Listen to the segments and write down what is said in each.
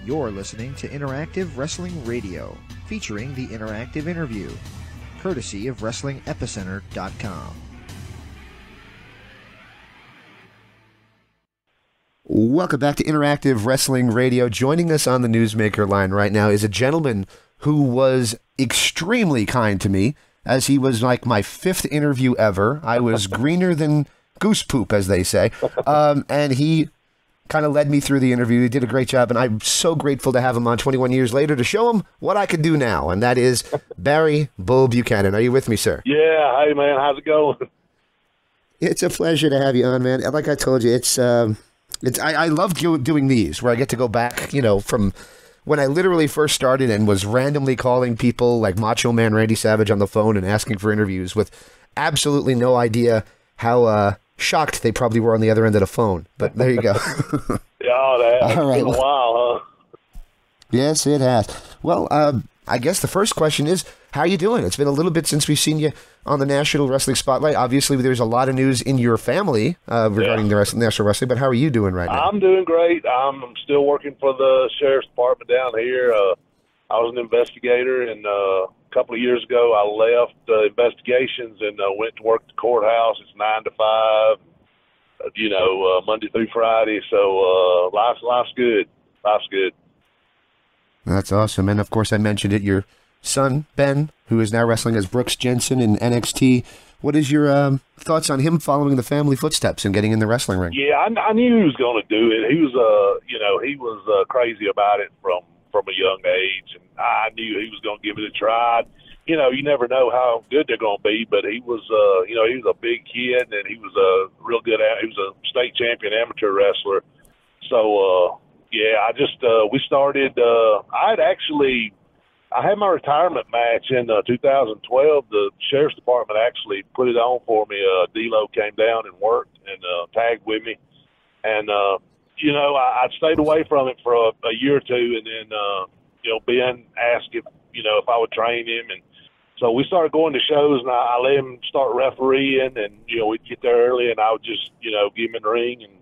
You're listening to Interactive Wrestling Radio, featuring the Interactive Interview, courtesy of WrestlingEpicenter.com. Welcome back to Interactive Wrestling Radio. Joining us on the Newsmaker line right now is a gentleman who was extremely kind to me, as he was like my fifth interview ever. I was greener than goose poop, as they say, and he kind of led me through the interview. He did a great job, and I'm so grateful to have him on 21 years later to show him what I can do now, and that is Barry Bull Buchanan. Are you with me, sir? Yeah. Hey, man. How's it going? It's a pleasure to have you on, man. Like I told you, I love doing these, where I get to go back, from when I literally first started and was randomly calling people like Macho Man Randy Savage on the phone and asking for interviews with absolutely no idea how shocked they probably were on the other end of the phone. But there you go. Yeah, it's been a while, huh? Yes, it has. Well, I guess the first question is, how are you doing? It's been a little bit since we've seen you on the National Wrestling Spotlight. Obviously, there's a lot of news in your family regarding the National Wrestling, but how are you doing right now? I'm doing great. I'm still working for the Sheriff's Department down here. I was an investigator, and a couple of years ago, I left investigations and went to work at the courthouse. It's 9 to 5, Monday through Friday. So life's good. Life's good. That's awesome. And, of course, I mentioned it, your son, Ben, who is now wrestling as Brooks Jensen in NXT. What is your thoughts on him following the family footsteps and getting in the wrestling ring? Yeah, I knew he was going to do it. He was crazy about it from a young age, and I knew he was going to give it a try. You never know how good they're going to be, but he was a big kid, and he was a real good. He was a state champion amateur wrestler. So we started. I had my retirement match in 2012. The Sheriff's Department actually put it on for me. D-Lo came down and worked and tagged with me. And, I stayed away from it for a year or two. And then, Ben asked if I would train him. And so we started going to shows, and I let him start refereeing. And, we'd get there early, and I would just, give him in the ring and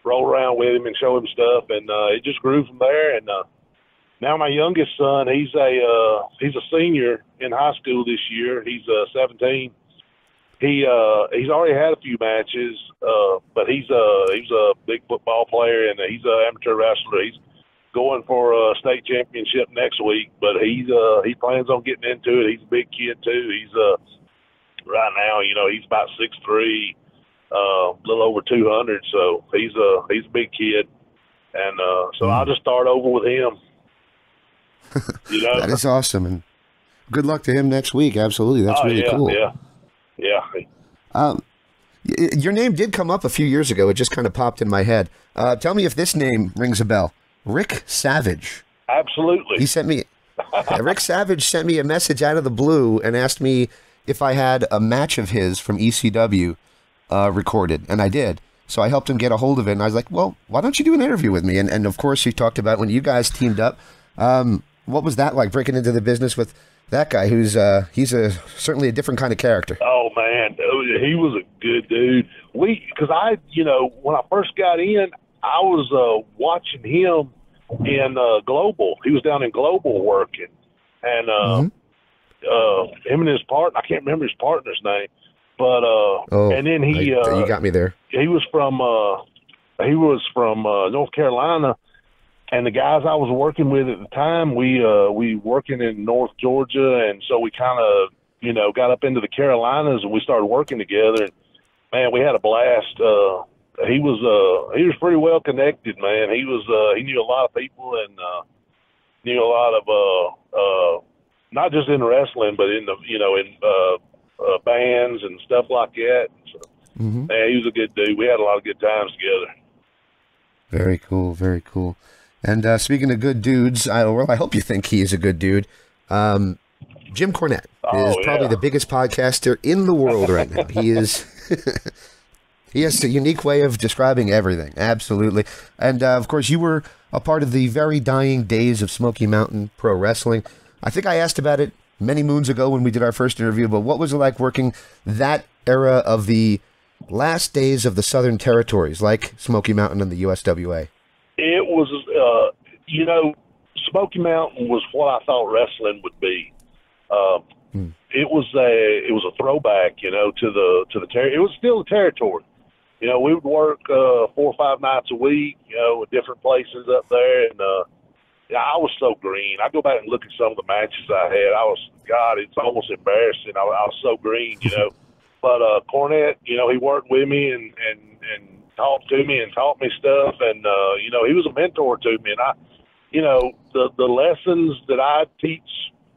roll around with him and show him stuff. And it just grew from there. And, now my youngest son, he's a senior in high school this year. He's 17. He's already had a few matches, but he's a big football player, and he's an amateur wrestler. He's going for a state championship next week, but he plans on getting into it. He's a big kid too. He's right now, he's about 6'3", a little over 200. So he's a big kid, and so I'll just start over with him. That is awesome, and good luck to him next week. Absolutely, that's really cool. Yeah. Your name did come up a few years ago. It just kind of popped in my head. Tell me if this name rings a bell. Rick Savage. Absolutely. He sent me. Rick Savage sent me a message out of the blue and asked me if I had a match of his from ECW recorded, and I did. So I helped him get a hold of it, and I was like, "Well, why don't you do an interview with me?" And of course, you talked about when you guys teamed up. What was that like, breaking into the business with that guy who's he's certainly a different kind of character? Oh, man, he was a good dude. Because when I first got in, I was watching him in Global. He was down in Global working. And him and his partner, I can't remember his partner's name, but and then you got me there. He was from North Carolina. And the guys I was working with at the time, we working in North Georgia, and so we kind of, got up into the Carolinas, and we started working together. And man, we had a blast. He was pretty well connected, man. He knew a lot of people and knew a lot of not just in wrestling, but in the bands and stuff like that. So, man, he was a good dude. We had a lot of good times together. Very cool. Very cool. And speaking of good dudes, I hope you think he is a good dude. Jim Cornette is probably the biggest podcaster in the world right now. He is. He has a unique way of describing everything. Absolutely. And, of course, you were a part of the very dying days of Smoky Mountain Pro Wrestling. I think I asked about it many moons ago when we did our first interview, but what was it like working that era of the last days of the Southern Territories, like Smoky Mountain and the USWA? It was, Smoky Mountain was what I thought wrestling would be. It was a throwback, to the territory. It was still a territory. We would work 4 or 5 nights a week, with different places up there, and I was so green. I go back and look at some of the matches I had. God, it's almost embarrassing. I was so green, But Cornette, he worked with me and talked to me and taught me stuff, and he was a mentor to me. And the lessons that I teach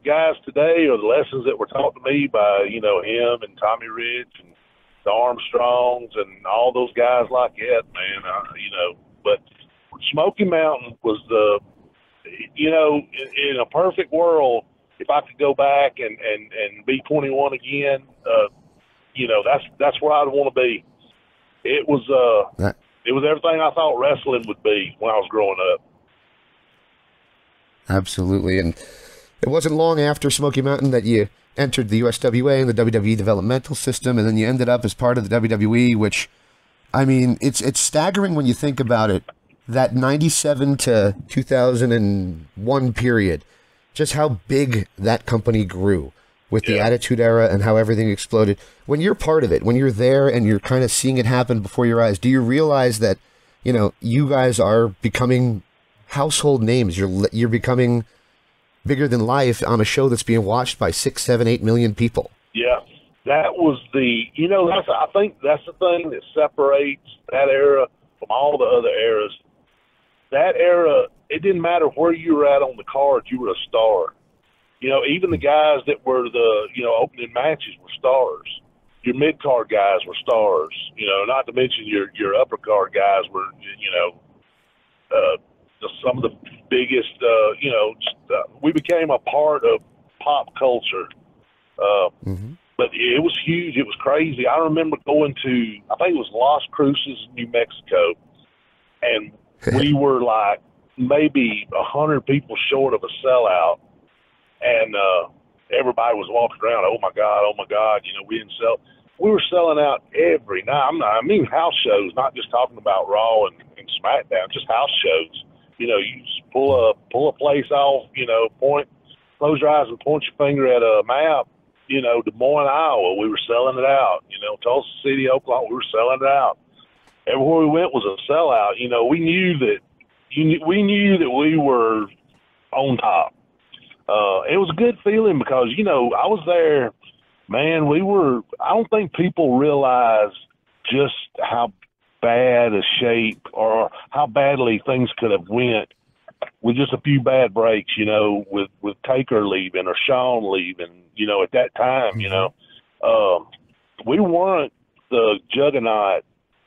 guys today are the lessons that were taught to me by him and Tommy Rich and the Armstrongs and all those guys like that, man. But Smoky Mountain was in a perfect world, if I could go back and be 21 again, that's where I'd want to be. It was everything I thought wrestling would be when I was growing up. Absolutely. And it wasn't long after Smoky Mountain that you entered the USWA and the WWE developmental system, and then you ended up as part of the WWE, which, I mean, it's staggering when you think about it, that 97 to 2001 period, just how big that company grew with the Attitude Era and how everything exploded. When you're part of it, when you're there and you're kind of seeing it happen before your eyes, do you realize that, you guys are becoming household names? You're becoming bigger than life on a show that's being watched by 6, 7, 8 million people. Yeah, that was I think that's the thing that separates that era from all the other eras. That era, it didn't matter where you were at on the card, you were a star. Even the guys that were the, opening matches were stars. Your mid-card guys were stars. Not to mention your upper-card guys were, some of the biggest, we became a part of pop culture. But it was huge. It was crazy. I remember going to, I think it was Las Cruces, New Mexico, and we were like maybe 100 people short of a sellout. And everybody was walking around, oh my God, we didn't sell. We were selling out every night. I mean house shows, not just talking about Raw and SmackDown, just house shows. You just pull a place off, close your eyes and point your finger at a map, Des Moines, Iowa, we were selling it out. Tulsa City, Oklahoma, we were selling it out. Everywhere we went was a sellout. We knew that we were on top. It was a good feeling because, I was there, man, I don't think people realize just how bad a shape or how badly things could have went with just a few bad breaks, with Taker leaving or Shawn leaving, at that time, we weren't the juggernaut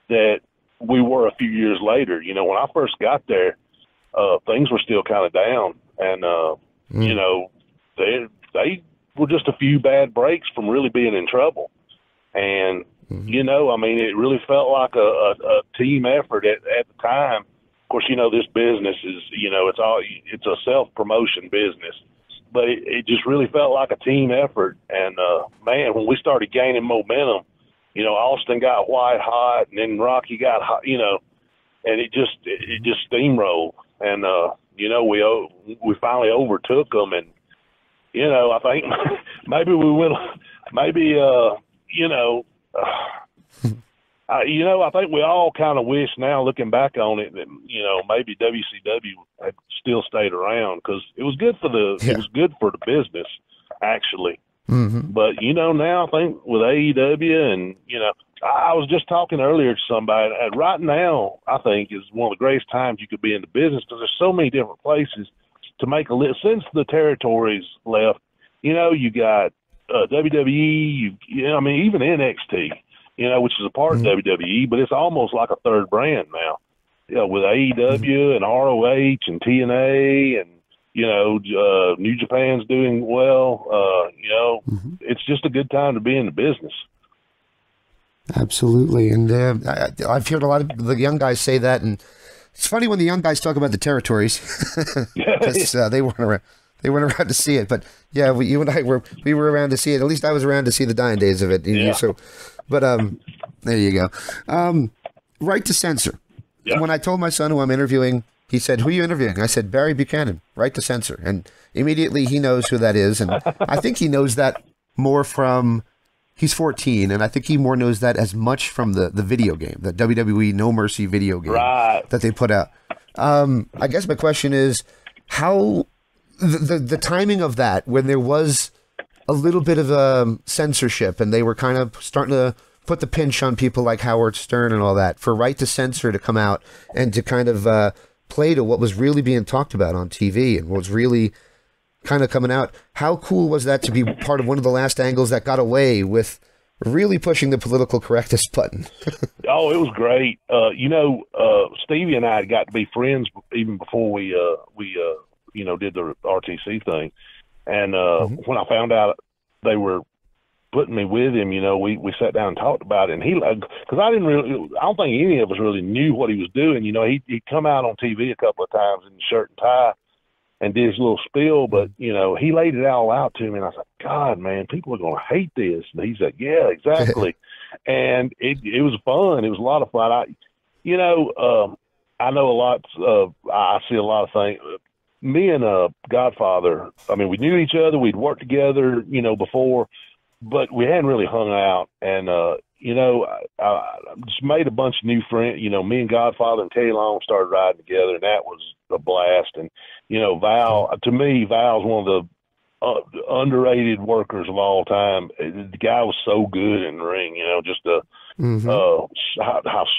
that we were a few years later. When I first got there, things were still kind of down, and, they were just a few bad breaks from really being in trouble. And, it really felt like a team effort at the time. Of course, this business is, it's a self-promotion business, but it just really felt like a team effort. And, man, when we started gaining momentum, Austin got white hot, and then Rocky got hot, and it just steamrolled. And, we finally overtook them. And, I think maybe I think we all kind of wish now, looking back on it, that maybe WCW had still stayed around, because it was good for the business, actually. But now I think with AEW and I was just talking earlier to somebody, and right now I think is one of the greatest times you could be in the business, because there's so many different places to make a list. Since the territories left, you got WWE, even NXT, which is a part of WWE, but it's almost like a third brand now. With AEW and ROH and TNA and New Japan's doing well. It's just a good time to be in the business. Absolutely. And I've heard a lot of the young guys say that, and it's funny when the young guys talk about the territories, because they weren't around. They weren't around to see it, but yeah, you and I were around to see it. At least I was around to see the dying days of it. So, but there you go. Right to Censor. Yeah. When I told my son who I'm interviewing he said, "Who are you interviewing?" I said, "Barry Buchanan, right to Censor." And immediately he knows who that is. And I think he knows that more from, he's 14, and I think he more knows that as much from the video game, the WWE No Mercy video game that they put out. I guess my question is, how the timing of that, when there was a little bit of censorship and they were kind of starting to put the pinch on people like Howard Stern and all that, for Right to Censor to come out and to kind of play to what was really being talked about on TV and what was really kind of coming out. How cool was that to be part of one of the last angles that got away with really pushing the political correctness button? Oh, it was great. Stevie and I had got to be friends even before we did the RTC thing. And when I found out they were putting me with him, we sat down and talked about it. And because I don't think any of us really knew what he was doing. He'd come out on TV a couple of times in shirt and tie and did his little spiel, but he laid it all out to me, and I was like, God, man, people are going to hate this. And he said, yeah, exactly. And it was fun. It was a lot of fun. I know a lot. I see a lot of things. Me and Godfather, I mean, we knew each other. We'd worked together, before, but we hadn't really hung out. And I just made a bunch of new friends. Me and Godfather and Teddy Long started riding together, and that was a blast. And Val, to me, Val's one of the underrated workers of all time. The guy was so good in the ring, just how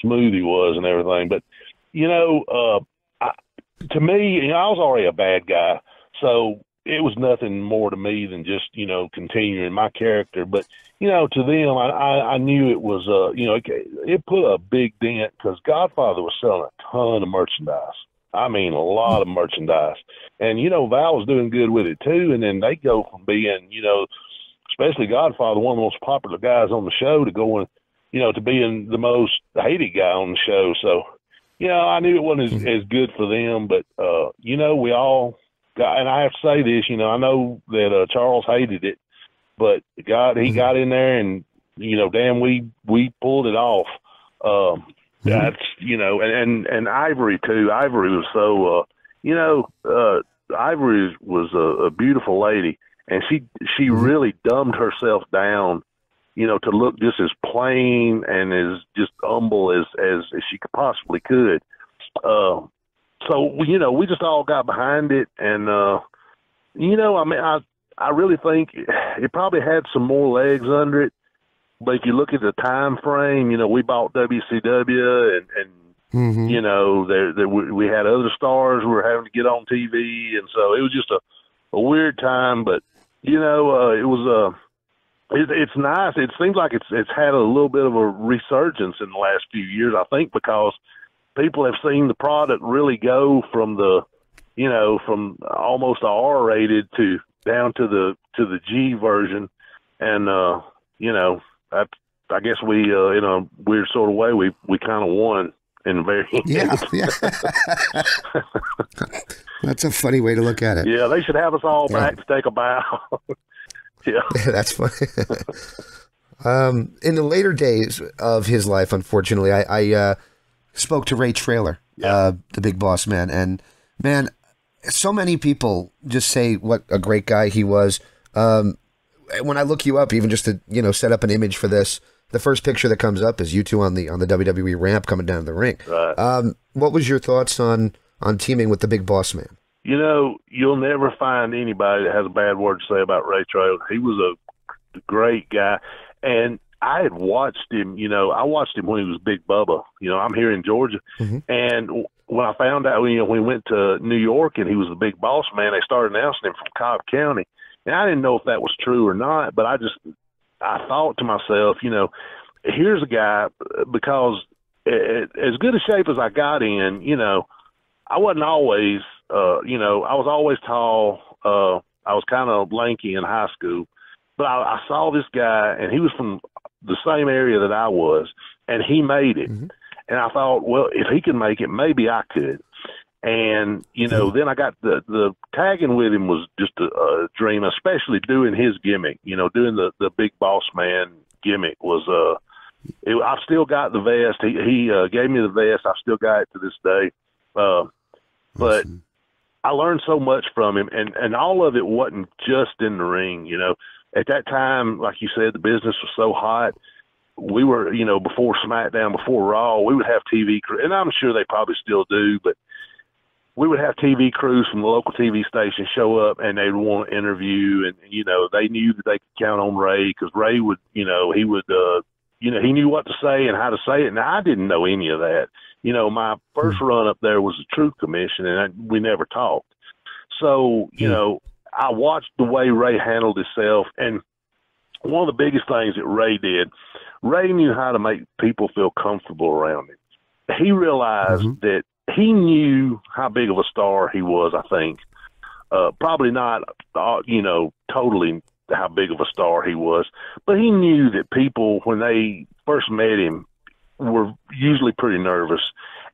smooth he was and everything. But to me, I was already a bad guy, so it was nothing more to me than just continuing my character. But to them, I knew it was it put a big dent, because Godfather was selling a ton of merchandise. I mean, a lot of merchandise. And, Val was doing good with it too. And then they go from being, especially Godfather, one of the most popular guys on the show, to going, to being the most hated guy on the show. So, I knew it wasn't as good for them, but, we all got, and I have to say this, I know that Charles hated it, but he got in there and, damn, we pulled it off. That's, and Ivory too. Ivory was so, Ivory was a beautiful lady, and she really dumbed herself down, to look just as plain and as just humble as she possibly could. So, we just all got behind it, and, I really think it probably had some more legs under it. But if you look at the time frame, we bought WCW, and we had other stars we were having to get on TV, and so it was just a weird time. But it was it's nice. It seems like it's had a little bit of a resurgence in the last few years. I think because people have seen the product really go from from almost R-rated to down to the G version, and I guess we, in a weird sort of way, we kind of won in a very yeah. That's a funny way to look at it. Yeah, they should have us all back to take a bow. Yeah, that's funny. In the later days of his life, unfortunately, I spoke to Ray Traylor, the Big Bossman, and man, so many people just say what a great guy he was. When I look you up, even just to set up an image for this, the first picture that comes up is you two on the WWE ramp coming down the ring. Right. What was your thoughts on teaming with the Big Bossman? You'll never find anybody that has a bad word to say about Ray Traylor. He was a great guy, and I had watched him. I watched him when he was Big Bubba. I'm here in Georgia, and when I found out, when we went to New York and he was the Big Boss Man, they started announcing him from Cobb County. And I didn't know if that was true or not, but I thought to myself, here's a guy, because as good a shape as I got in, I wasn't always, I was always tall. I was kind of lanky in high school, but I saw this guy, and he was from the same area that I was, and he made it. And I thought, well, if he can make it, maybe I could. And, then I got the tagging with him was just a dream, especially doing his gimmick, doing the Big Boss Man gimmick was, I've still got the vest. He gave me the vest. I've still got it to this day. but Awesome. I learned so much from him, and all of it wasn't just in the ring. You know, at that time, like you said, the business was so hot. We were, you know, before SmackDown, before Raw, we would have TV crew, and I'm sure they probably still do, but we would have TV crews from the local TV station show up, and they'd want to interview, and, you know, they knew that they could count on Ray, because Ray would, you know, he would, you know, he knew what to say and how to say it. Now, I didn't know any of that. You know, my first run up there was the Truth Commission, and we never talked. So, you know, I watched the way Ray handled himself, and one of the biggest things that Ray did, Ray knew how to make people feel comfortable around him. He realized that he knew how big of a star he was, I think. Probably not, you know, totally how big of a star he was, but he knew that people, when they first met him, were usually pretty nervous.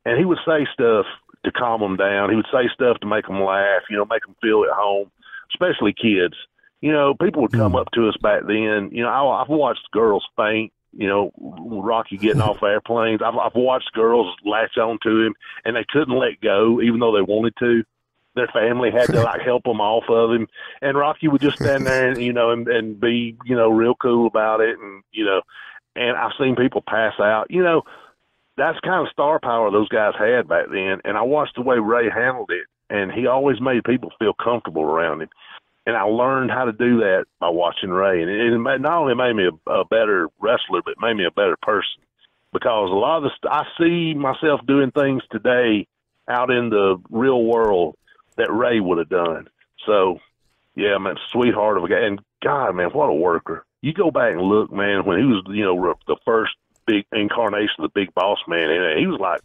And he would say stuff to calm them down. He would say stuff to make them laugh, you know, make them feel at home, especially kids. You know, people would come up to us back then. You know, I've watched girls faint, you know, Rocky getting off airplanes. I've watched girls latch on to him, and they couldn't let go, even though they wanted to. Their family had to, like, help them off of him. And Rocky would just stand there and, you know, and be, you know, real cool about it. And, you know, and I've seen people pass out. You know, that's kind of star power those guys had back then. And I watched the way Ray handled it, and he always made people feel comfortable around him. And I learned how to do that by watching Ray. And it not only made me a better wrestler, but it made me a better person. Because a lot of I see myself doing things today out in the real world that Ray would have done. So, yeah, man, sweetheart of a guy. And, God, man, what a worker. You go back and look, man, when he was, you know, the first big incarnation of the Big Bossman, and he was like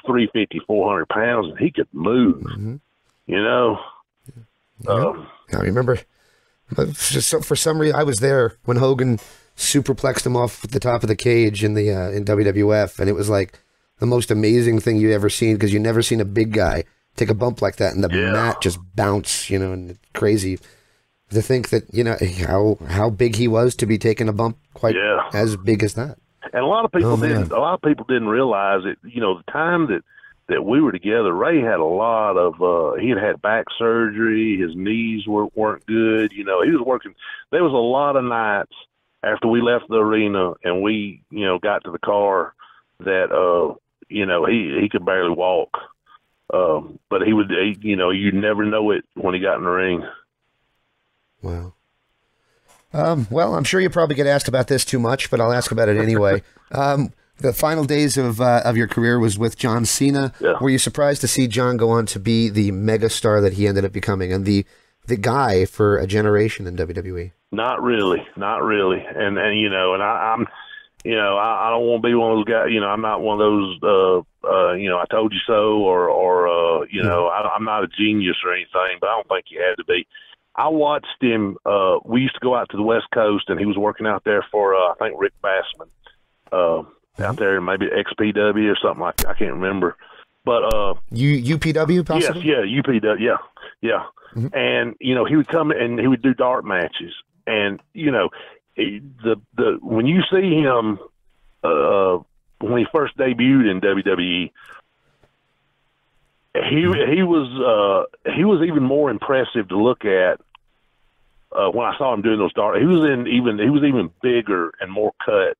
350, 400 pounds, and he could move, you know. I remember, for some reason, I was there when Hogan superplexed him off the top of the cage in the in WWF, and it was like the most amazing thing you ever seen, because you never seen a big guy take a bump like that and the mat just bounce, you know, and it's crazy to think that, you know, how big he was to be taking a bump quite as big as that. And a lot of people didn't realize it. You know, the time that we were together, Ray had a lot of, he had back surgery. His knees weren't good. You know, he was working. There was a lot of nights after we left the arena and we, you know, got to the car that, you know, he could barely walk. But you know, you'd never know it when he got in the ring. Wow. Well, I'm sure you probably get asked about this too much, but I'll ask about it anyway. The final days of your career was with John Cena. Yeah. Were you surprised to see John go on to be the megastar that he ended up becoming, and the guy for a generation in WWE? Not really. And you know, and I'm, you know, I don't want to be one of those guys. You know, I'm not one of those. You know, I told you so, or you know, I'm not a genius or anything, but I don't think you had to be. I watched him. We used to go out to the West Coast, and he was working out there for I think Rick Bassman. Out there, maybe XPW or something like that. I can't remember. But UPW possibly? Yes, yeah, UPW, yeah. And you know, he would come and he would do dart matches, and you know, the when you see him when he first debuted in WWE, he was even more impressive to look at when I saw him doing those dart. He was even bigger and more cut.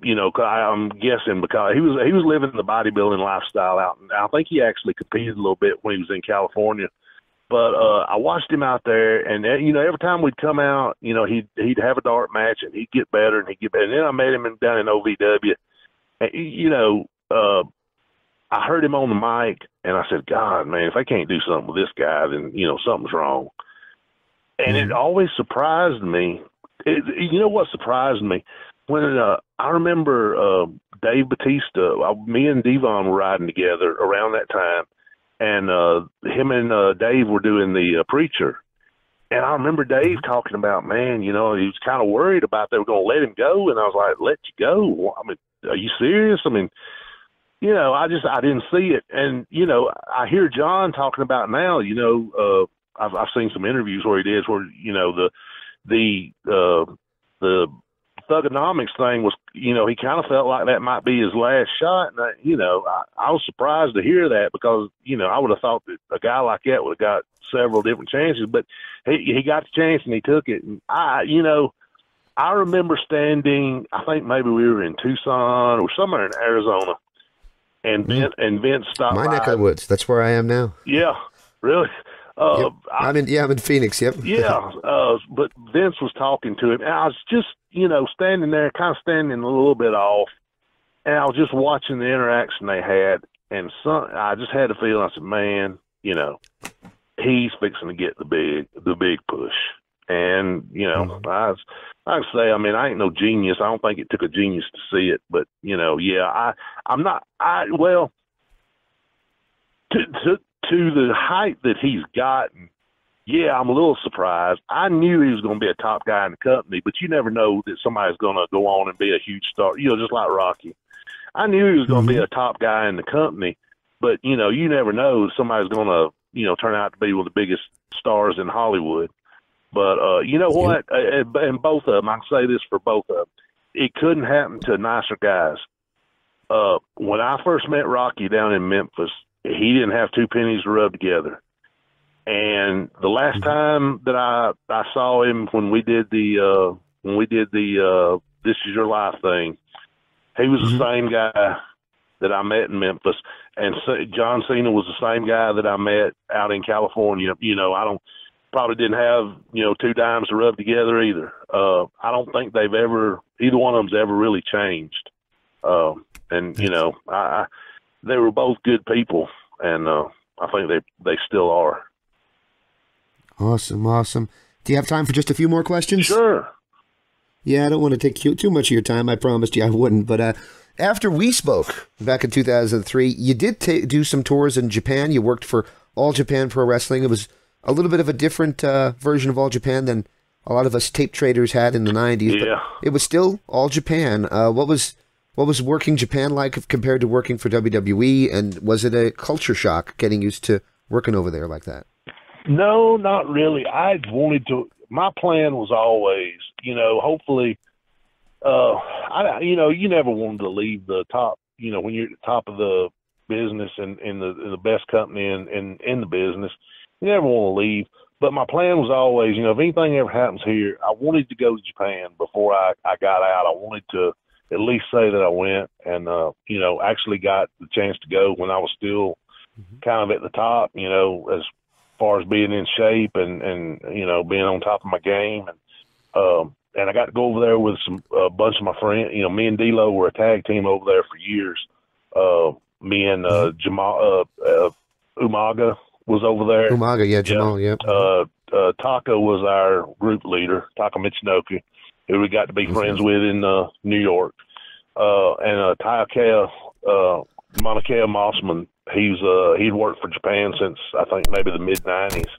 You know, I'm guessing because he was living the bodybuilding lifestyle out, and I think he actually competed a little bit when he was in California. But I watched him out there, and you know, every time we'd come out, you know, he'd have a dart match, and he'd get better, and he'd get better. And then I met him down in OVW, and you know, I heard him on the mic, and I said, God, man, if I can't do something with this guy, then you know something's wrong. And it always surprised me. You know what surprised me? When I remember Dave Bautista, me and Devon were riding together around that time, and him and Dave were doing the Preacher. And I remember Dave talking about, man, you know, he was kind of worried about they were going to let him go, and I was like, let you go? I mean, are you serious? I mean, you know, I didn't see it. And, you know, I hear John talking about now, you know, I've seen some interviews where you know, the Thugonomics thing was he kind of felt like that might be his last shot. And, I was surprised to hear that because, I would have thought that a guy like that would have got several different chances. But he got the chance and he took it. And I remember standing, I think maybe we were in Tucson or somewhere in Arizona, and Vince stopped by. My neck of the woods. That's where I am now. Yeah, really? Yep. I'm in Phoenix, yep. Yeah, but Vince was talking to him, and I was just, standing there, kind of standing a little bit off, and I was just watching the interaction they had, and I just had a feeling, I said, man, he's fixing to get the big push. And, I say, I ain't no genius. I don't think it took a genius to see it, but, I'm not, to the height that he's gotten, I'm a little surprised. I knew he was going to be a top guy in the company, but you never know that somebody's going to go on and be a huge star, just like Rocky. I knew he was going to be a top guy in the company, but, you never know somebody's going to, turn out to be one of the biggest stars in Hollywood. But you know what? And both of them, I can say this for both of them, it couldn't happen to nicer guys. When I first met Rocky down in Memphis, he didn't have two pennies to rub together. And the last time that I saw him when we did the This Is Your Life thing, he was the same guy that I met in Memphis, and John Cena was the same guy that I met out in California. Probably didn't have, two dimes to rub together either. I don't think either one of them's ever really changed. They were both good people, and I think they still are. Awesome. Do you have time for just a few more questions? Sure. Yeah, I don't want to take too much of your time. I promised you I wouldn't. But after we spoke back in 2003, you did do some tours in Japan. You worked for All Japan Pro Wrestling. It was a little bit of a different version of All Japan than a lot of us tape traders had in the 90s. Yeah. But it was still All Japan. What was working Japan like compared to working for WWE? And was it a culture shock getting used to working over there like that? No, not really. My plan was always, hopefully, you never wanted to leave the top, when you're at the top of the business and in the best company in the business, you never want to leave. But my plan was always, if anything ever happens here, I wanted to go to Japan before I got out. I wanted to at least say that I went and, actually got the chance to go when I was still kind of at the top, as far as being in shape and being on top of my game. And I got to go over there with a bunch of my friends. Me and D-Lo were a tag team over there for years. Me and Jamal Umaga was over there. Umaga, yeah, Jamal, yeah. Taka was our group leader, Taka Michinoku, who we got to be friends with in New York. And Taikea, Monakea Mossman, he'd worked for Japan since I think maybe the mid '90s.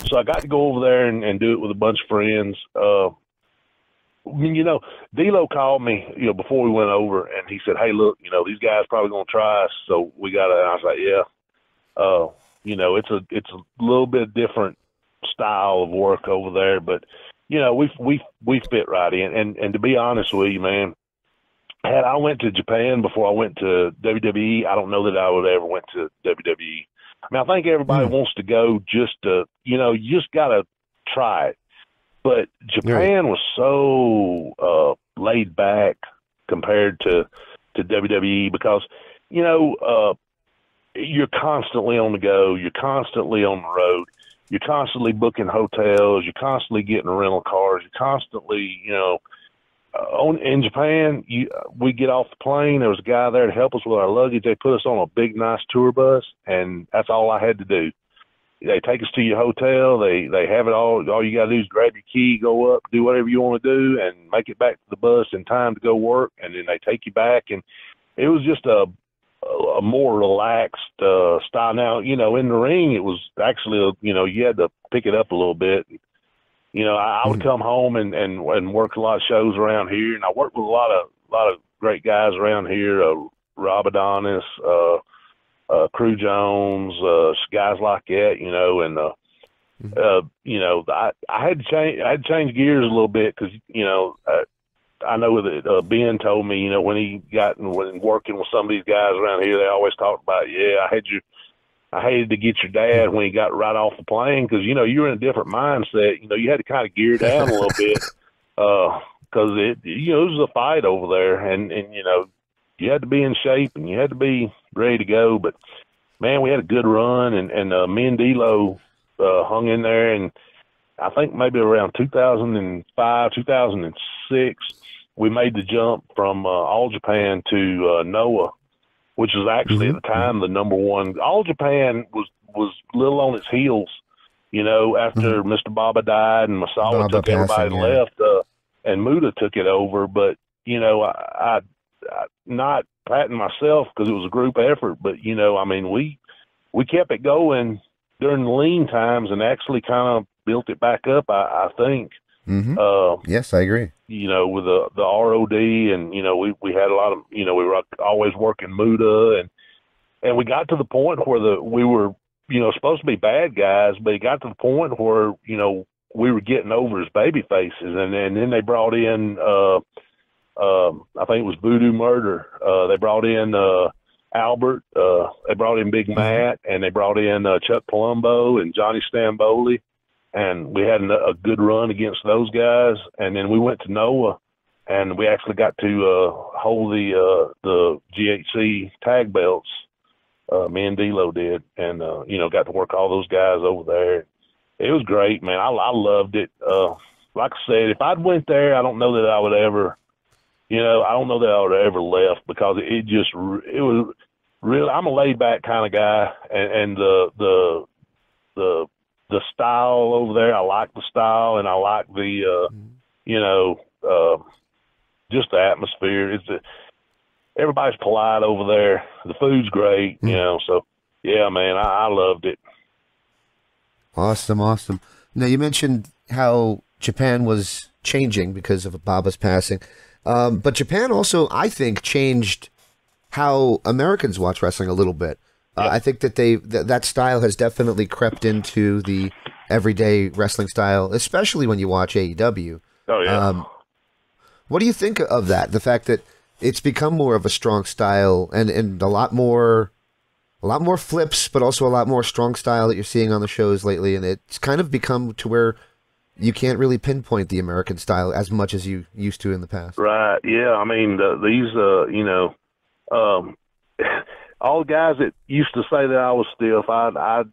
So I got to go over there and do it with a bunch of friends. D'Lo called me, before we went over, and he said, "Hey, look, these guys probably gonna try us, so we gotta." And I was like, "Yeah, it's a little bit different style of work over there, but we fit right in." And to be honest with you, man, had I went to Japan before I went to WWE, I don't know that I would ever went to WWE. I think everybody wants to go just to, you just got to try it. But Japan was so laid back compared to WWE because, you're constantly on the go. You're constantly on the road. You're constantly booking hotels. You're constantly getting rental cars. You're constantly, in Japan, we get off the plane. There was a guy there to help us with our luggage. They put us on a big, nice tour bus, and that's all I had to do. They take us to your hotel. They have it all. All you got to do is grab your key, go up, do whatever you want to do, and make it back to the bus in time to go work. And then they take you back. And it was just a more relaxed style. Now, in the ring, it was actually, you had to pick it up a little bit. I would come home and work a lot of shows around here, and I worked with a lot of great guys around here, Rob Adonis, Crew Jones, guys like that, I had to change gears a little bit because I know that Ben told me, when he got when working with some of these guys around here, they always talked about, I hated to get your dad when he got right off the plane because, you're in a different mindset. You had to kind of gear down a little bit because it was a fight over there. And you had to be in shape and you had to be ready to go. But, man, we had a good run. And me and D'Lo hung in there. And I think maybe around 2005, 2006, we made the jump from All Japan to Noah, which was actually at the time the number one. All Japan was a little on its heels, after Mr. Baba died and Masawa took everybody and left, and Muda took it over. But, I not patting myself because it was a group effort, but, we kept it going during the lean times and actually kind of built it back up, I think. Yes, I agree. With the ROD and, we had a lot of, we were always working Muda and we got to the point where we were, supposed to be bad guys, but it got to the point where, we were getting over as baby faces. And then they brought in, I think it was Voodoo Murder. They brought in, Albert, they brought in Big Matt, and they brought in, Chuck Palumbo and Johnny Stamboli. And we had a good run against those guys. And then we went to Noah, and we actually got to hold the GHC tag belts. Me and D'Lo did, and got to work all those guys over there. It was great, man. I loved it. Like I said, if I'd went there, I don't know that I would ever, I don't know that I would have ever left because it was really. I'm a laid back kind of guy, and the style over there, I like the style, and I like the, just the atmosphere. Everybody's polite over there. The food's great, so yeah, man, I loved it. Awesome. Now you mentioned how Japan was changing because of Baba's passing. But Japan also, I think, changed how Americans watch wrestling a little bit. I think that that style has definitely crept into the everyday wrestling style, especially when you watch AEW. Oh yeah. What do you think of that? The fact that it's become more of a strong style and a lot more flips, but also a lot more strong style that you're seeing on the shows lately, and it's kind of become to where you can't really pinpoint the American style as much as you used to in the past. Right. Yeah. I mean, these, all the guys that used to say that I was stiff, I'd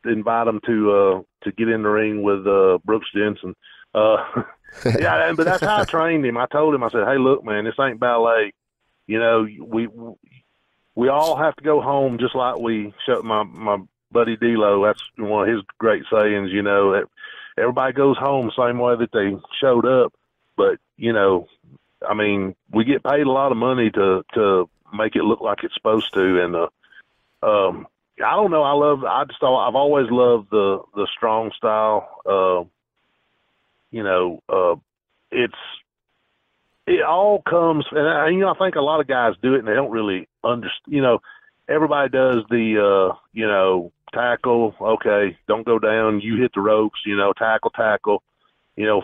invite them to get in the ring with Brooks Jensen. Yeah, but that's how I trained him. I told him, I said, hey, look, man, this ain't ballet. We all have to go home just like we shut my buddy D'Lo. That's one of his great sayings, that everybody goes home the same way that they showed up. But, I mean, we get paid a lot of money to make it look like it's supposed to. And I don't know. I've always loved the strong style. It all comes, and I think a lot of guys do it and they don't really understand. Everybody does the tackle. Okay, don't go down. You hit the ropes. Tackle.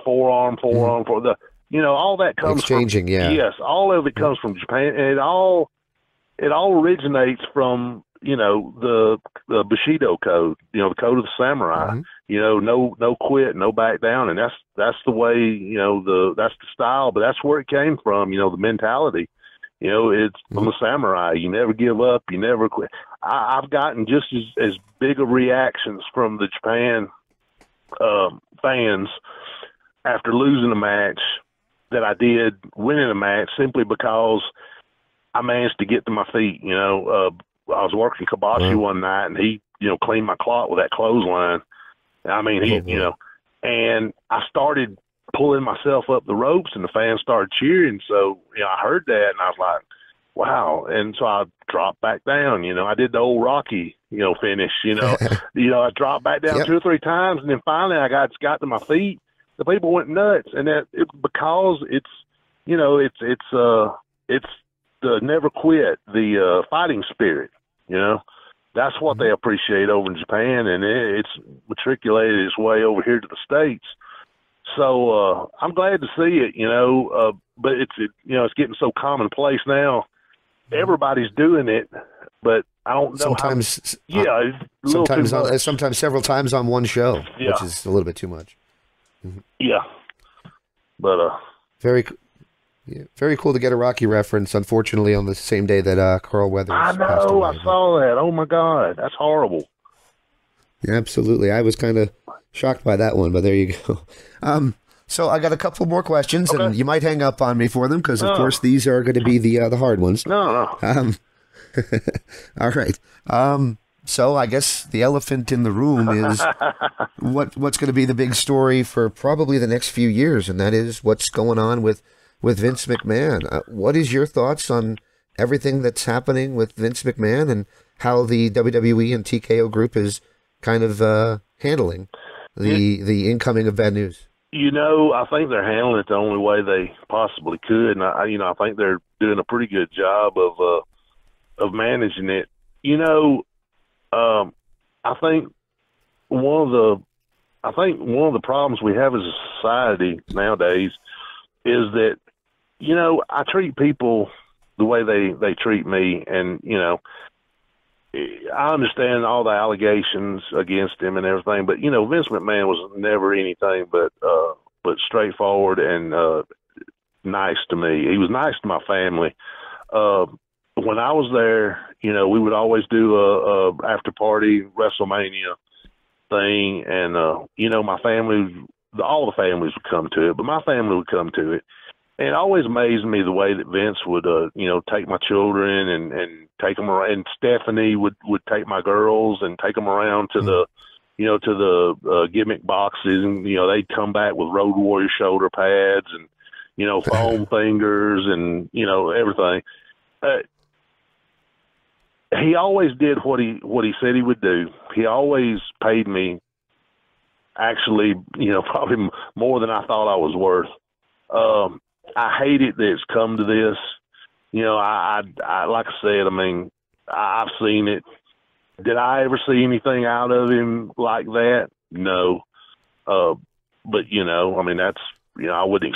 Forearm for the. All that comes exchanging. From, yes, all of it comes from Japan, and it all originates from the Bushido code. The code of the samurai. No quit, no back down, and that's the way. That's the style, but that's where it came from. The mentality. It's from the samurai. You never give up. You never quit. I've gotten just as big of reactions from the Japan fans after losing a match that I did winning a match simply because I managed to get to my feet. I was working Kabashi one night, and he, cleaned my clock with that clothesline. I mean, and I started pulling myself up the ropes, and the fans started cheering. So, I heard that, and I was like, wow. And so I dropped back down. I did the old Rocky, finish. I dropped back down 2 or 3 times, and then finally I got to my feet. The people went nuts, and because it's the never quit, the fighting spirit. That's what they appreciate over in Japan, and it's matriculated its way over here to the States. So I'm glad to see it, but it's getting so commonplace now. Everybody's doing it, but I don't know. Sometimes, sometimes several times on one show, Yeah. which is a little bit too much. Yeah, but very cool to get a Rocky reference. Unfortunately, on the same day that Carl Weathers I passed know, away. I saw that. Oh my God, that's horrible. Yeah, absolutely. I was kind of shocked by that one, but there you go. So I got a couple more questions, Okay. and you might hang up on me for them because, of course, these are going to be the hard ones. No. All right. So I guess the elephant in the room is what's going to be the big story for probably the next few years, and that is what's going on with Vince McMahon. What is your thoughts on everything that's happening with Vince McMahon and how the WWE and TKO group is kind of handling the incoming of bad news? I think they're handling it the only way they possibly could, and I think they're doing a pretty good job of managing it. I think one of the problems we have as a society nowadays is that I treat people the way they treat me, and I understand all the allegations against him and everything, but Vince McMahon was never anything but straightforward and nice to me. He was nice to my family. When I was there, we would always do a after party WrestleMania thing, and my family, all the families would come to it, but my family would come to it. And it always amazed me the way that Vince would, take my children and take them around. And Stephanie would take my girls and take them around to the gimmick boxes, and they'd come back with Road Warrior shoulder pads and foam fingers and everything. He always did what he said he would do. He always paid me, actually, probably more than I thought I was worth. I hate it that it's come to this. I like I said, I've seen it. Did I ever see anything out of him like that? No. But that's, I wouldn't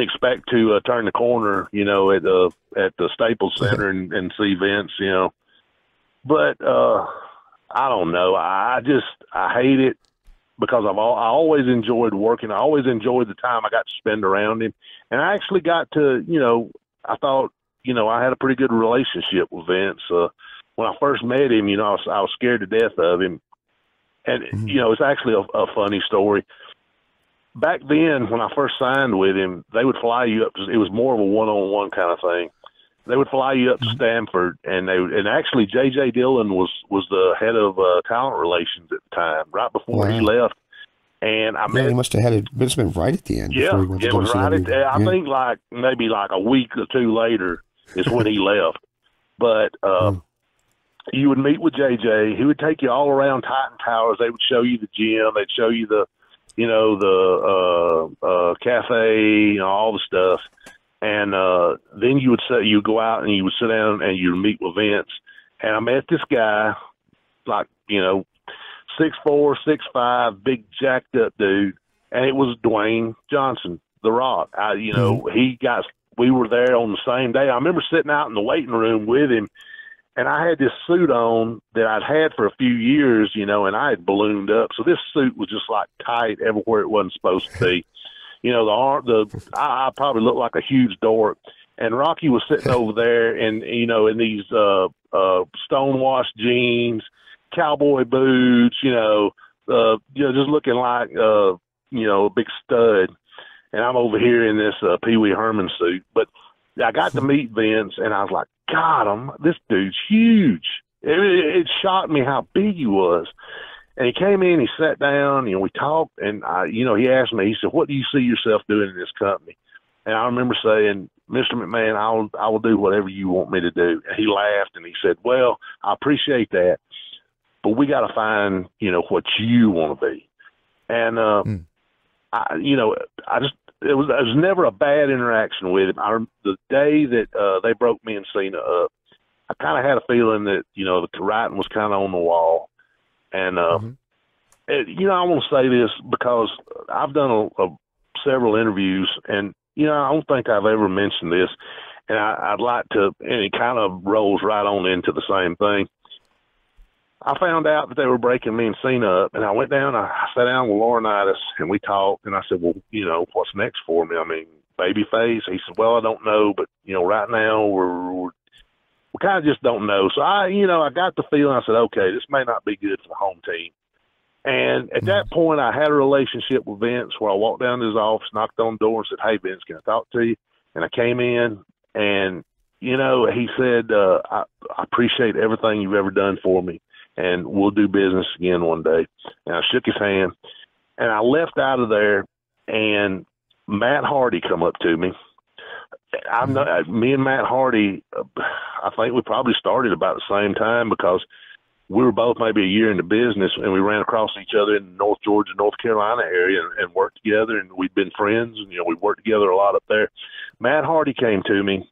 expect to turn the corner, at the Staples Center and see Vince, But I don't know. I hate it because I always enjoyed working. I always enjoyed the time I got to spend around him, and I actually got to, I thought, I had a pretty good relationship with Vince. When I first met him, I was scared to death of him, and it's actually a funny story. Back then, when I first signed with him, they would fly you up. It was more of a one-on-one kind of thing. They would fly you up to Stamford, and actually J.J. Dillon was the head of talent relations at the time, right before he left. And he must have had it. Must have been right at the end. Yeah, it was right at. I think maybe a week or two later is when he left. But you would meet with J.J. He would take you all around Titan Towers. They would show you the gym. They'd show you the cafe, all the stuff. And then you'd go out and you would sit down and you'd meet with Vince. And I met this guy, 6'4", 6'5", big jacked up dude, and it was Dwayne Johnson, The Rock. We were there on the same day. I remember sitting out in the waiting room with him, and I had this suit on that I'd had for a few years, and I had ballooned up. So this suit was just tight everywhere it wasn't supposed to be. I probably looked like a huge dork. And Rocky was sitting over there in these stonewashed jeans, cowboy boots, just looking like a big stud. And I'm over here in this Pee Wee Herman suit. But I got to meet Vince, and I was like, God, this dude's huge. It shocked me how big he was. And he came in, he sat down, we talked, and he asked me, he said, what do you see yourself doing in this company? And I remember saying, Mr. McMahon, I will do whatever you want me to do. And he laughed and he said, well, I appreciate that, but we got to find, what you want to be. And, it was never a bad interaction with him. The day that they broke me and Cena up, I kind of had a feeling that, the writing was kind of on the wall. And I want to say this because I've done several interviews, and, I don't think I've ever mentioned this, and I'd like to, and it kind of rolls right on into the same thing. I found out that they were breaking me and Cena up, and I went down, I sat down with Laurinaitis, and we talked, and I said, well, what's next for me? I mean, babyface? He said, well, I don't know, but, right now we kind of just don't know. So I got the feeling, I said, okay, this may not be good for the home team. And at that point, I had a relationship with Vince where I walked down to his office, knocked on the door, and said, hey, Vince, can I talk to you? And I came in, and, he said, I appreciate everything you've ever done for me, and we'll do business again one day. And I shook his hand, and I left out of there, and Matt Hardy come up to me. Me and Matt Hardy, I think we probably started about the same time because we were both maybe a year in the business, and we ran across each other in the North Georgia, North Carolina area and worked together, and we'd been friends, and, we worked together a lot up there. Matt Hardy came to me,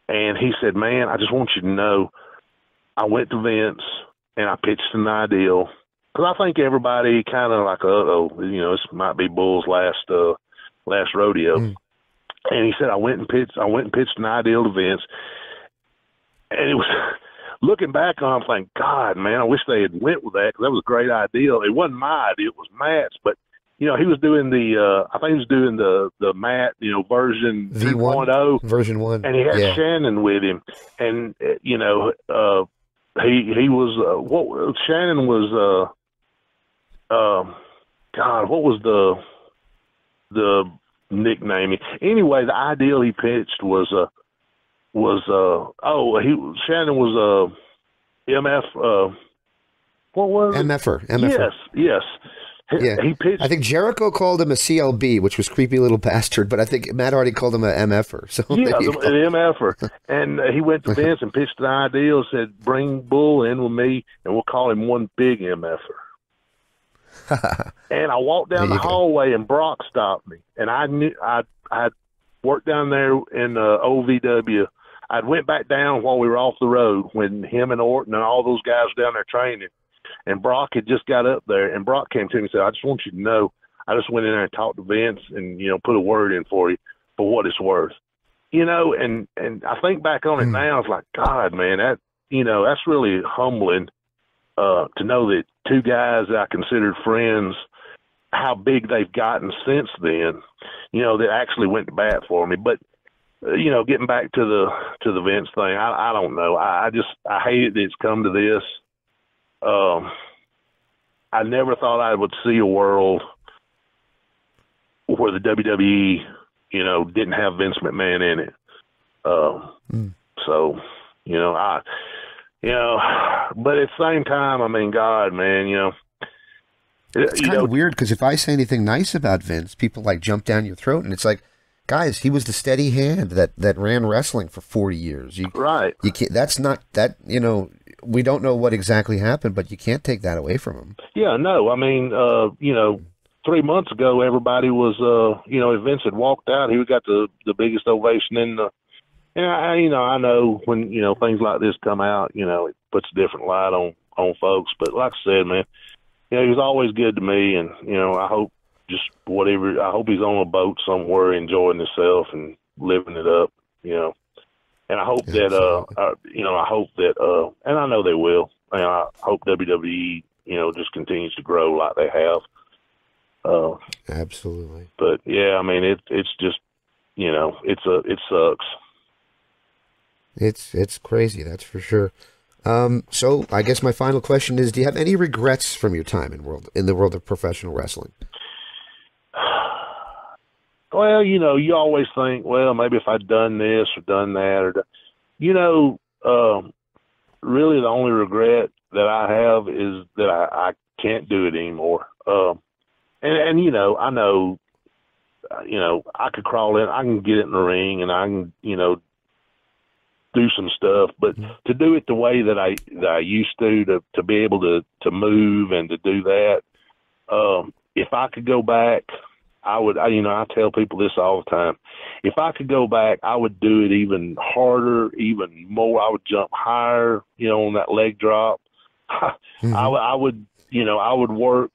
and he said, man, I just want you to know I went to Vince, and I pitched an ideal. Because I think everybody kind of like, this might be Bull's last rodeo. And he said, I went and pitched an ideal to Vince. And it was, looking back on it, I'm thinking, God, man, I wish they had went with that because that was a great idea. It wasn't my idea, it was Matt's. But, he was doing I think he was doing the Matt, version V1, 3.0. Version 1. And he had Shannon with him. And, he was, Shannon was, God, what was the nickname? Anyway, the ideal he pitched was Shannon was MF. What was it? MFer. Yes. Yeah. He pitched. I think Jericho called him a CLB, which was creepy little bastard, but I think Matt already called him an MFer. So an MFer. And he went to Vince and pitched an ideal, said, bring Bull in with me, and we'll call him one big MFer. And I walked down the hallway, and Brock stopped me. And I knew I'd worked down there in OVW. I'd went back down while we were off the road when him and Orton and all those guys were down there training. And Brock had just got up there, and Brock came to me and said, I just want you to know, I just went in there and talked to Vince and, put a word in for you for what it's worth. And I think back on it now, it's like, God, man, that's really humbling to know that two guys that I considered friends, how big they've gotten since then, that actually went to bat for me. But, getting back to the Vince thing, I don't know. I hate it that it's come to this. I never thought I would see a world where the WWE, didn't have Vince McMahon in it. So, but at the same time, I mean, God, man, it's kind of weird because if I say anything nice about Vince, people like jump down your throat, and it's like, guys, he was the steady hand that ran wrestling for 40 years. Right. You can't. That's not that. We don't know what exactly happened, but you can't take that away from him. Yeah, no. I mean, 3 months ago, everybody was, if Vince had walked out, he would got the biggest ovation in the. And I know when things like this come out, it puts a different light on folks. But like I said, man, he was always good to me, and I hope I hope he's on a boat somewhere enjoying himself and living it up, And I hope that, and I know they will. And I hope WWE, just continues to grow like they have. Absolutely. But yeah, I mean, it's just, it sucks. It's crazy, that's for sure. So I guess my final question is: do you have any regrets from your time in the world of professional wrestling? Well, you always think, well, maybe if I'd done this or done that, really the only regret that I have is that I can't do it anymore. I know, I could crawl in, I can get it in the ring, and I can, do some stuff, but to do it the way that I used to be able to move and to do that, if I could go back, I would, I tell people this all the time. If I could go back, I would do it even harder, even more. I would jump higher, on that leg drop. I would work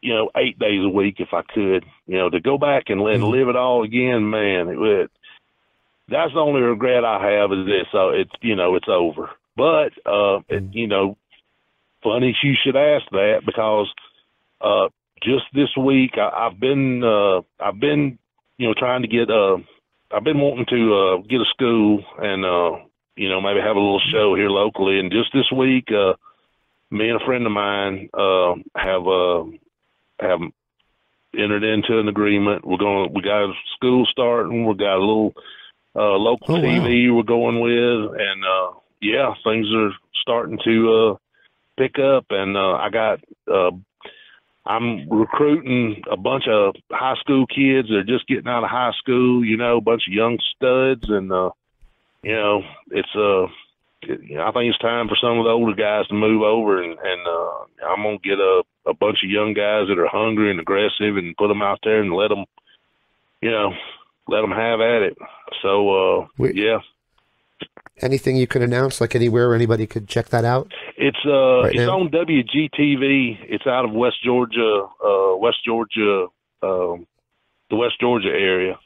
8 days a week if I could. To go back and live it all again, man, that's the only regret I have is this. So it's over. But funny you should ask that because just this week I've been trying to get I've been wanting to get a school and maybe have a little show here locally. And just this week, me and a friend of mine have entered into an agreement. We got a school starting. We got a little local TV we're going with, and things are starting to pick up. And I'm recruiting a bunch of high school kids that are just getting out of high school. A bunch of young studs, and it's I think it's time for some of the older guys to move over, and I'm gonna get a bunch of young guys that are hungry and aggressive, and put them out there and let them have at it. So yeah. Anything you could announce, like anywhere where anybody could check that out? It's on WGTV. It's out of West Georgia, the West Georgia area.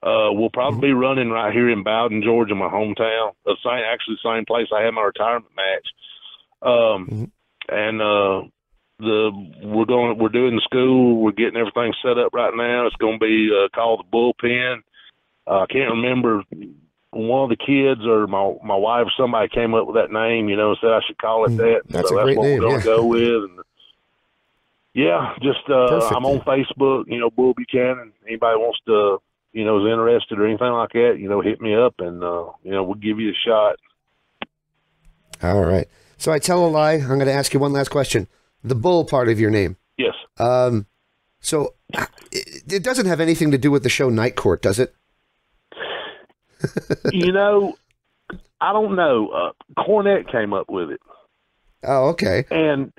We'll probably be running right here in Bowden, Georgia, my hometown. The same place I had my retirement match. And we're doing the school. We're getting everything set up right now. It's going to be called the Bullpen. I can't remember. One of the kids or my wife, somebody came up with that name, said I should call it that. That's a great name. We're going to go with. And I'm on Facebook, Bull Buchanan. Anybody wants to, is interested or anything like that, hit me up and, we'll give you a shot. All right. So I tell a lie. I'm going to ask you one last question. The Bull part of your name. Yes. So it doesn't have anything to do with the show Night Court, does it? I don't know. Cornette came up with it. Oh, okay. And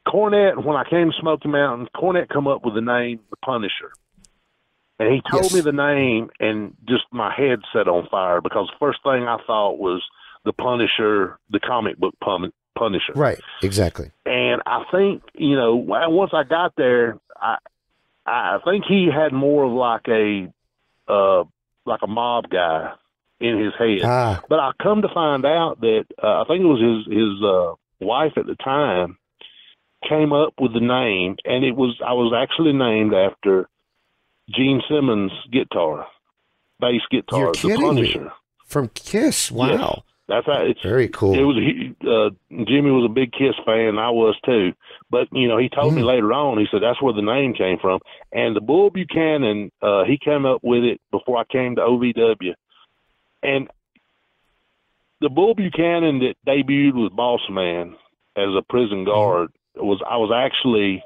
Cornette, when I came to Smoky Mountain, Cornette come up with the name The Punisher. And he told me the name, and just my head set on fire because the first thing I thought was The Punisher, the comic book Punisher. Right, exactly. And I think, once I got there, I think he had more of like a mob guy in his head. But I come to find out that I think it was his wife at the time came up with the name, and I was actually named after Gene Simmons' bass guitar, You're the Punisher. Me. From Kiss, wow. Yes, that's how it's very cool. It was Jimmy was a big Kiss fan, I was too. But he told me later on, he said that's where the name came from. And the Bull Buchanan, he came up with it before I came to OVW. And the Bull Buchanan that debuted with Bossman as a prison guard I was actually,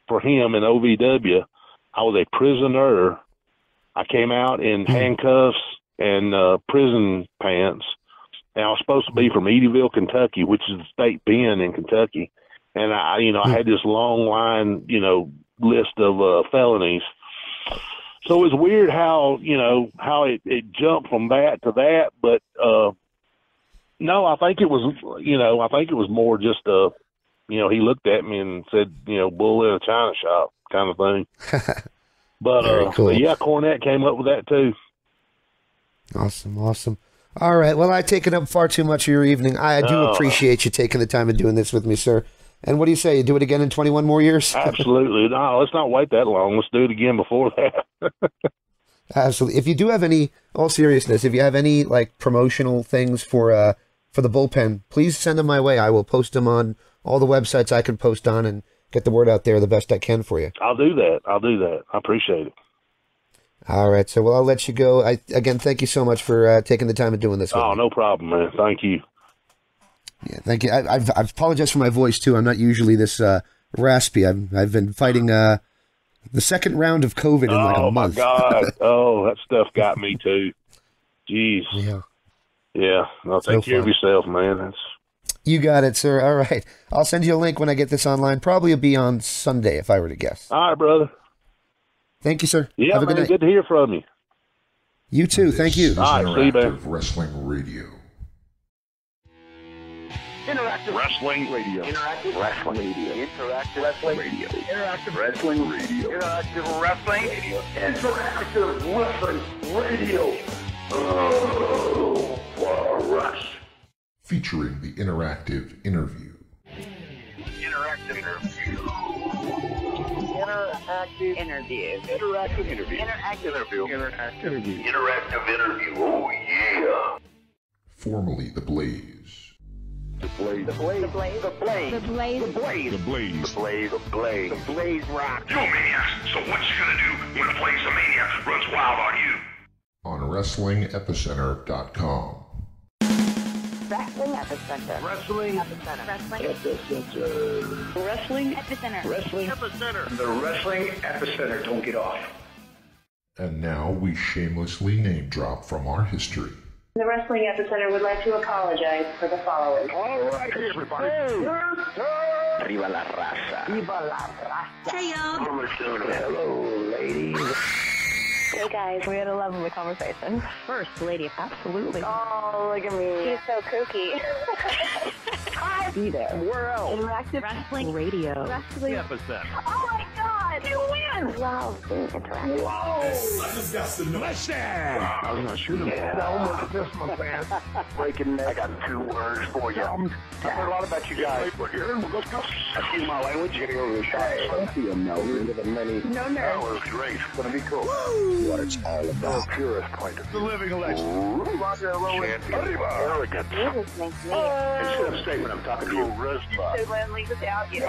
for him in OVW, I was a prisoner. I came out in handcuffs and prison pants. And I was supposed to be from Eddyville, Kentucky, which is the state pen in Kentucky. And I had this long line, list of felonies. So it was weird how it jumped from that to that. But no, I think it was more just he looked at me and said, bull in a china shop kind of thing. But cool. yeah, Cornette came up with that too. Awesome. All right. Well, I've taken up far too much of your evening. I do appreciate you taking the time and doing this with me, sir. And what do you say? You do it again in 21 more years? Absolutely. No, let's not wait that long. Let's do it again before that. Absolutely. If you do have any, all seriousness, if you have any like promotional things for the Bullpen, please send them my way. I will post them on all the websites I can post on and get the word out there the best I can for you. I'll do that. I appreciate it. All right. So, I'll let you go. Again, thank you so much for taking the time and doing this with me. No problem, man. Thank you. Yeah, thank you. I've apologized for my voice too. I'm not usually this raspy. I've been fighting the second round of COVID in like a month. Oh my God! Oh, that stuff got me too. Jeez. Yeah. Well, take care of yourself, man. You got it, sir. All right. I'll send you a link when I get this online. Probably will be on Sunday, if I were to guess. All right, brother. Thank you, sir. Yeah, have a good night. Good to hear from you. You too. Thank you. All right, see you, man. Wrestling Radio. Interactive Interactive Wrestling Radio. Interactive Wrestling Radio. Interactive Wrestling Radio. Interactive Wrestling Radio. Interactive Wrestling Radio. Interactive Wrestling Radio. Oh, what a rush. Featuring the interactive interview. Interactive interview. Interactive interview. Interactive interview. Interactive interview. Interactive interview. Interactive interview. Oh, yeah. Formerly The Blaze. The Blaze. The Blaze. The Blaze. The Blaze. The Blaze. The Blaze. The Blaze. The Blaze. The Blaze. The Blaze rock. You're a maniac, so what you gonna do when the Blaze of Mania runs wild on you? On WrestlingEpicenter.com. Wrestling Epicenter. Wrestling Epicenter. Wrestling Epicenter. Wrestling Epicenter. Wrestling Epicenter. The Wrestling Epicenter. Don't get off. And now we shamelessly name drop from our history. The Wrestling Epicenter would like to apologize for the following. All right, everybody. Viva la raza. Viva la raza. Hey, y'all. Hello, ladies. Hey guys, we had a lovely conversation. First lady. Absolutely. Oh, look at me. She's so kooky. Be there. Where else? Interactive Wrestling Radio. Wrestling. Epicenter. Oh my God, you win! Love being interactive. Whoa! I just got some listen. I was gonna shoot him. Yeah, I almost pissed my pants. Breaking neck. I got 2 words for you. I've heard a lot about you guys. We're here. Let's go. Excuse my language. You're gonna go to the shop. Don't be a no. Into the many. No nerves. That was great. It's gonna be cool. Woo! What it's all about. The purest point of the living legend. Rock and roll. Arrogant. You just make me. Instead of saying when I'm talking to you, So lonely without you.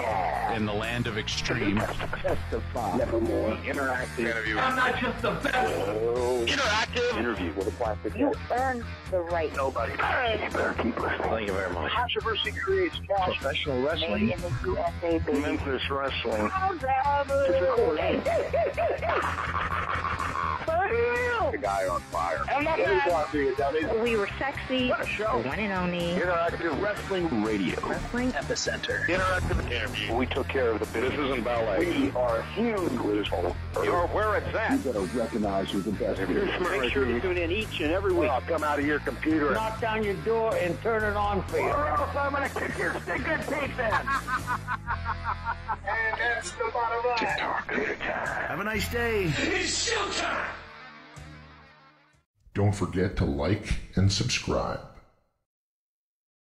In the land of extreme. Testify. Nevermore. Interactive interview. I'm not just the best. Interactive interview with a plastic You head. earned the right. Nobody. You better keep listening. Thank you very much. Controversy creates cash. Professional wrestling. Made in the USA, baby. Memphis wrestling. The guy on fire. I'm not bad. We were sexy. What a show. One and only. Interactive Wrestling Radio. Wrestling Epicenter. Interactive interview. We took care of the business. This isn't ballet. We are huge. You're where it's at. You better recognize who's the best. Make sure you tune in each and every week. I'll come out of your computer, knock down your door, and turn it on for you. Or else I'm going to kick your stinking teeth in. And that's the bottom line. Have a nice day. It's showtime! Don't forget to like and subscribe.